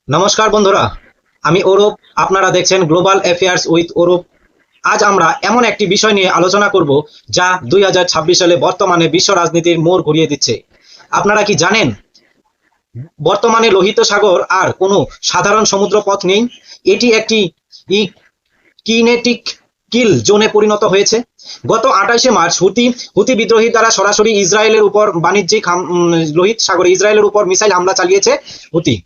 নমস্কার বন্ধুরা, আমি অরূপ। আপনারা দেখছেন গ্লোবাল অ্যাফেয়ার্স উইথ অরূপ। আজ আমরা এমন একটি বিষয় নিয়ে আলোচনা করব যা 2026 সালে বর্তমানে বিশ্ব রাজনীতির মোড় ঘুরিয়ে দিচ্ছে। আপনারা কি জানেন বর্তমানে লোহিত সাগর আর কোনো সাধারণ সমুদ্র পথ নেই? এটি একটি কিনেটিক কিল জোনে পরিণত হয়েছে। গত 28শে মার্চ হুতি বিদ্রোহী দ্বারা সরাসরি ইসরায়েলের উপর বাণিজ্যিক লোহিত সাগরে ইসরায়েলের উপর মিসাইল হামলা চালিয়েছে হুতি।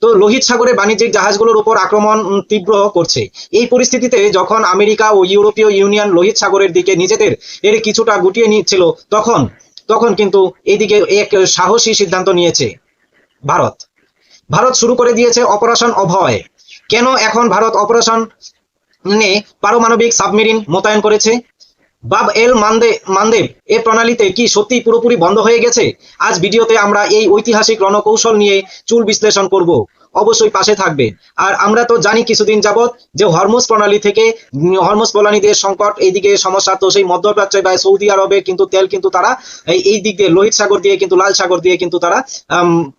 তো লোহিত সাগরে বাণিজ্যিক জাহাজগুলোর উপর আক্রমণ তীব্র করছে। এই পরিস্থিতিতে যখন আমেরিকা ও ইউরোপীয় ইউনিয়ন লোহিত সাগরের দিকে নিজেদের কিছুটা গুটিয়ে নিচ্ছিল, তখন তখন কিন্তু এইদিকে এক সাহসী সিদ্ধান্ত নিয়েছে ভারত। ভারত শুরু করে দিয়েছে অপারেশন অভয়। কেন এখন ভারত অপারেশন পারমাণবিক সাবমেরিন মোতায়েন করেছে? বাব এল মানদেব এ প্রণালীতে কি সত্যি পুরোপুরি বন্ধ হয়ে গেছে? আজ ভিডিওতে আমরা এই ঐতিহাসিক রণকৌশল নিয়ে চুল বিশ্লেষণ করব। অবশ্যই পাশে থাকবে। আর আমরা তো জানি কিছুদিন যাবত যে হরমুজ প্রণালী থেকে হরমুজ প্রণালীতে সংকট, এইদিকে সমস্যা। তো সেই মধ্যপ্রাচ্য বা সৌদি আরবে কিন্তু তেল কিন্তু তারা এই দিক দিয়ে লোহিত সাগর দিয়ে কিন্তু লাল সাগর দিয়ে কিন্তু তারা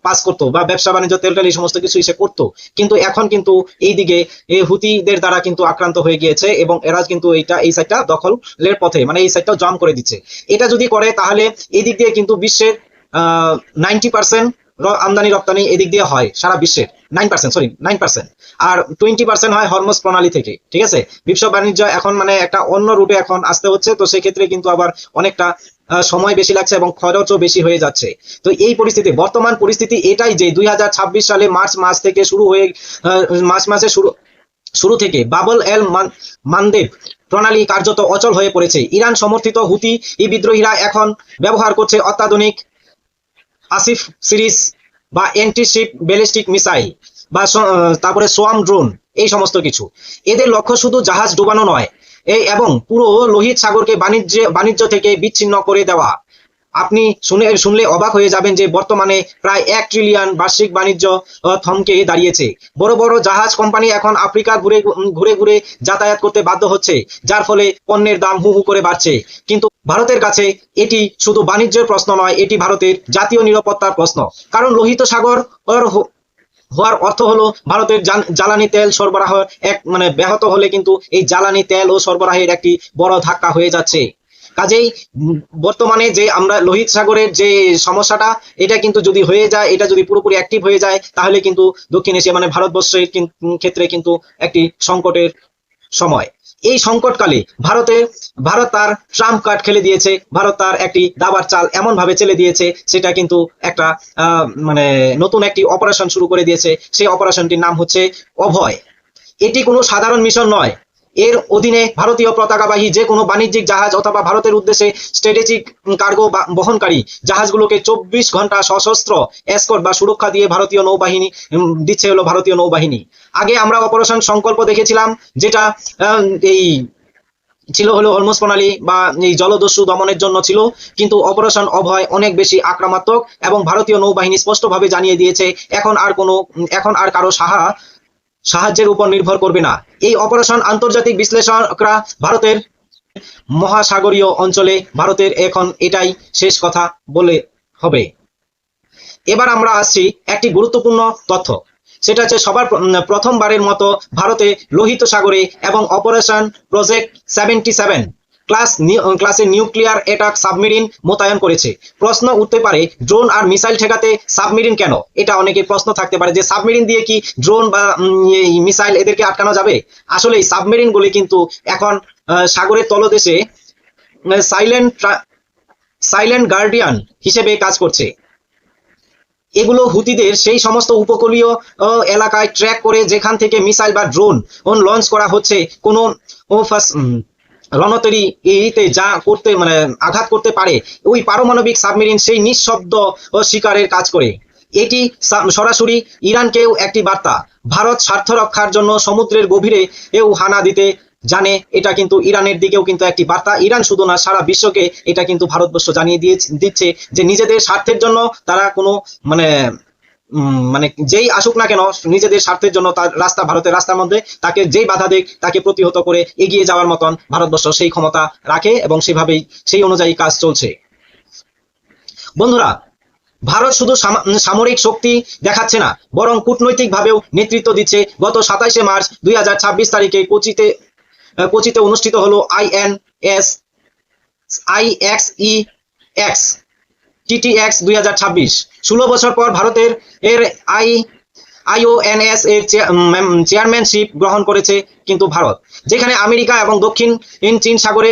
পাস করতো বা ব্যবসা বাণিজ্য তেল টেল এই সমস্ত কিছু সে করতো। কিন্তু এখন কিন্তু এইদিকে হুতিদের দ্বারা কিন্তু আক্রান্ত হয়ে গিয়েছে এবং এরা কিন্তু এই সাইডটা দখলের পথে, মানে এই সাইডটাও জাম করে দিচ্ছে। এটা যদি করে তাহলে এই দিক দিয়ে কিন্তু বিশ্বের 90% আমদানি রপ্তানি এদিক দিয়ে হয় সারা বিশ্বের। 9%, আর 20% হয় হরমুজ প্রণালী থেকে। ঠিক আছে, বিশ্ব বাণিজ্য এখন মানে একটা অন্য রুটে এখন আসতে হচ্ছে। তো সেক্ষেত্রে কিন্তু আবার অনেকটা সময় বেশি লাগছে এবং খরচও বেশি হয়ে যাচ্ছে। তো এই পরিস্থিতি, বর্তমান পরিস্থিতি এটাই যে 2026 সালে মার্চ মাস থেকে শুরু হয়ে মার্চ মাসে শুরু থেকে বাবল এল মানদেব প্রণালী কার্যত অচল হয়ে পড়েছে। ইরান সমর্থিত হুতি বিদ্রোহীরা এখন ব্যবহার করছে অত্যাধুনিক আসিফ সিরিজ বা অ্যান্টিশিপ ব্যালিস্টিক মিসাইল বা তারপরে সোয়াম ড্রোন, এই সমস্ত কিছু। এদের লক্ষ্য শুধু জাহাজ ডুবানো নয়, এবং পুরো লোহিত সাগরকে বাণিজ্য থেকে বিচ্ছিন্ন করে দেওয়া। আপনি শুনলে অবাক হয়ে যাবেন যে বর্তমানে প্রায় 1 ট্রিলিয়ন বার্ষিক বাণিজ্য থমকে দাঁড়িয়েছে। বড় বড় জাহাজ কোম্পানি এখন আফ্রিকা ঘুরে ঘুরে যাতায়াত করতে বাধ্য হচ্ছে, যার ফলে পণ্যের দাম হু হু করে বাড়ছে। কিন্তু ভারতের কাছে এটি শুধু বাণিজ্যের প্রশ্ন নয়, এটি ভারতের জাতীয় নিরাপত্তার প্রশ্ন। কারণ লোহিত সাগর হওয়ার অর্থ হলো ভারতের জ্বালানি তেল সরবরাহ ব্যাহত হলে কিন্তু এই জ্বালানি তেল ও সরবরাহের একটি বড় ধাক্কা হয়ে যাচ্ছে। কাজেই বর্তমানে যে আমরা লোহিত সাগরের যে সমস্যাটা, এটা কিন্তু যদি হয়ে যায়, এটা যদি পুরোপুরি অ্যাক্টিভ হয়ে যায়, তাহলে কিন্তু দক্ষিণ এশিয়া মানে ভারতবর্ষের ক্ষেত্রে কিন্তু একটি সংকটের সময়। এই সংকটকালে ভারত তার ট্রাম্প কার্ড খেলে দিয়েছে। ভারত তার একটি দাবার চাল এমন ভাবে চেলে দিয়েছে, সেটা কিন্তু একটা নতুন একটি অপারেশন শুরু করে দিয়েছে। সেই অপারেশনটির নাম হচ্ছে অভয়। এটি কোনো সাধারণ মিশন নয়। এর অধীনে ভারতীয় পতাকাবাহী যে কোনো বাণিজ্যিক জাহাজ অথবা ভারতের উদ্দেশ্যে স্ট্র্যাটেজিক কার্গো বহনকারী জাহাজগুলোকে 24 ঘন্টা সশস্ত্র এসকর্ট বা সুরক্ষা দিয়ে ভারতীয় নৌবাহিনী দিচ্ছে হলো ভারতীয় নৌবাহিনী। আগে আমরা অপারেশন সংকল্প দেখেছিলাম, যেটা এই ছিল হলো হরমুজ প্রণালী বা এই জলদস্যু দমনের জন্য ছিল। কিন্তু অপারেশন অভয় অনেক বেশি আক্রমণাত্মক এবং ভারতীয় নৌবাহিনী স্পষ্টভাবে জানিয়ে দিয়েছে এখন আর কারো সাহায্যের উপর নির্ভর করবে না। এই অপারেশন আন্তর্জাতিক বিশ্লেষকরা ভারতের মহাসাগরীয় অঞ্চলে ভারতের এখন এটাই শেষ কথা বলে হবে। এবার আমরা আসছি একটি গুরুত্বপূর্ণ তথ্য। সেটা হচ্ছে সবার প্রথমবারের মতো ভারতে লোহিত সাগরে এবং অপারেশন প্রজেক্ট 77 ক্লাসে নিউক্লিয়ার অ্যাটাক সাবমেরিন মোতায়েন করেছে। প্রশ্ন উঠতে পারে, ড্রোন আর মিসাইল ঠেকাতে সাবমেরিন কেন? এটা অনেকের প্রশ্ন থাকতে পারে যে সাবমেরিন দিয়ে কি ড্রোন বা মিসাইল এদেরকে আটকানো যাবে? আসলে এই সাবমেরিন গুলি কিন্তু এখন সাগরের তলদেশে সাইলেন্ট গার্ডিয়ান হিসেবে কাজ করছে। এগুলো হুতিদের সেই সমস্ত উপকূলীয় এলাকায় ট্র্যাক করে, যেখান থেকে মিসাইল বা ড্রোন লঞ্চ করা হচ্ছে, কোনো রণতরীতে যা করতে আঘাত করতে পারে, ওই পারমাণবিক সাবমেরিন সেই নিঃশব্দ শিকারের কাজ করে। এটি সরাসরি ইরানকেও একটি বার্তা। ভারত স্বার্থ রক্ষার জন্য সমুদ্রের গভীরে হানা দিতে জানে, এটা কিন্তু ইরানের দিকেও কিন্তু একটি বার্তা। ইরান শুধু না, সারা বিশ্বকে এটা কিন্তু ভারতবর্ষ জানিয়ে দিচ্ছে যে নিজেদের স্বার্থের জন্য তারা কোনো যেই আসুক না কেন, নিজেদের স্বার্থের জন্য তার রাস্তা, ভারতের রাস্তার মধ্যে তাকে যেই বাধা দেয় তাকে প্রতিহত করে এগিয়ে যাওয়ার মতন ভারতবর্ষ সেই ক্ষমতা রাখে এবং সেই অনুযায়ী কাজ চলছে। বন্ধুরা, ভারত শুধু সামরিক শক্তি দেখাচ্ছে না, বরং কূটনৈতিকভাবেও নেতৃত্ব দিচ্ছে। গত 27শে মার্চ 2026 তারিখে কোচিতে অনুষ্ঠিত হলো INSIXEX TTX 2026। 16 বছর পর ভারতের IONS এর চেয়ারম্যানশিপ গ্রহণ করেছে কিন্তু ভারত, যেখানে আমেরিকা এবং দক্ষিণ চীন সাগরে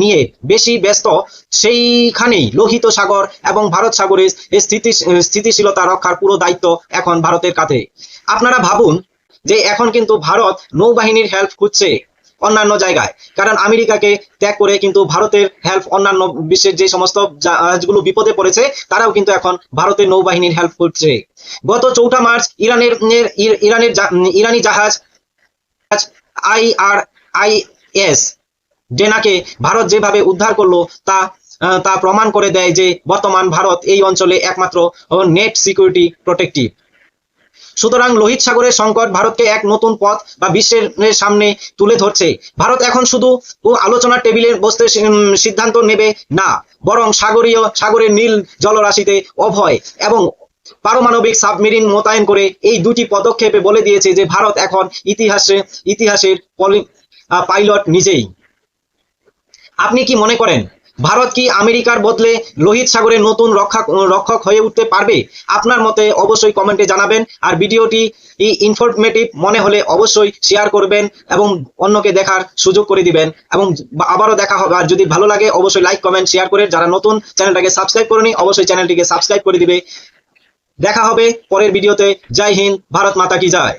নিয়ে বেশি ব্যস্ত, সেইখানেই লোহিত সাগর এবং ভারত সাগরের স্থিতিশীলতা রক্ষার পুরো দায়িত্ব এখন ভারতের কাঁধে। আপনারা ভাবুন যে এখন কিন্তু ভারত নৌবাহিনীর হেল্প খুঁজছে অন্যান্য জায়গায়, কারণ আমেরিকাকে ত্যাগ করে কিন্তু ভারতের হেল্প অন্যান্য বিশ্বের যে সমস্ত জাহাজগুলো বিপদে পড়েছে তারাও কিন্তু এখন ভারতের নৌবাহিনীর হেল্প করছে। গত 4 মার্চ ইরানি জাহাজ IRIS ডেনাকে ভারত যেভাবে উদ্ধার করলো তা প্রমাণ করে দেয় যে বর্তমান ভারত এই অঞ্চলে একমাত্র নেট সিকিউরিটি প্রোটেক্টিভ। সুতরাং লোহিত সাগরের সংকট ভারতকে এক নতুন পথ বা বিশ্বের সামনে তুলে ধরছে। ভারত এখন শুধু আলোচনার টেবিলে বসতে সিদ্ধান্ত নেবে না, বরং সাগরের নীল জলরাশিতে অভয় এবং পারমাণবিক সাবমেরিন মোতায়েন করে এই দুটি পদক্ষেপে বলে দিয়েছে যে ভারত এখন ইতিহাসের পাইলট নিজেই। আপনি কি মনে করেন ভারত কি আমেরিকার বদলে লোহিত সাগরের নতুন রক্ষক হয়ে উঠতে পারবে? আপনার মতে অবশ্যই কমেন্টে জানাবেন। আর ভিডিওটি ইনফরমেটিভ মনে হলে অবশ্যই শেয়ার করবেন এবং অন্যকে দেখার সুযোগ করে দিবেন। এবং আবারও দেখা হবে। আর যদি ভালো লাগে অবশ্যই লাইক কমেন্ট শেয়ার করে, যারা নতুন চ্যানেলটাকে সাবস্ক্রাইব করেনি অবশ্যই চ্যানেলটিকে সাবস্ক্রাইব করে দিবে। দেখা হবে পরের ভিডিওতে। জয় হিন্দ, ভারত মাতা কি জয়।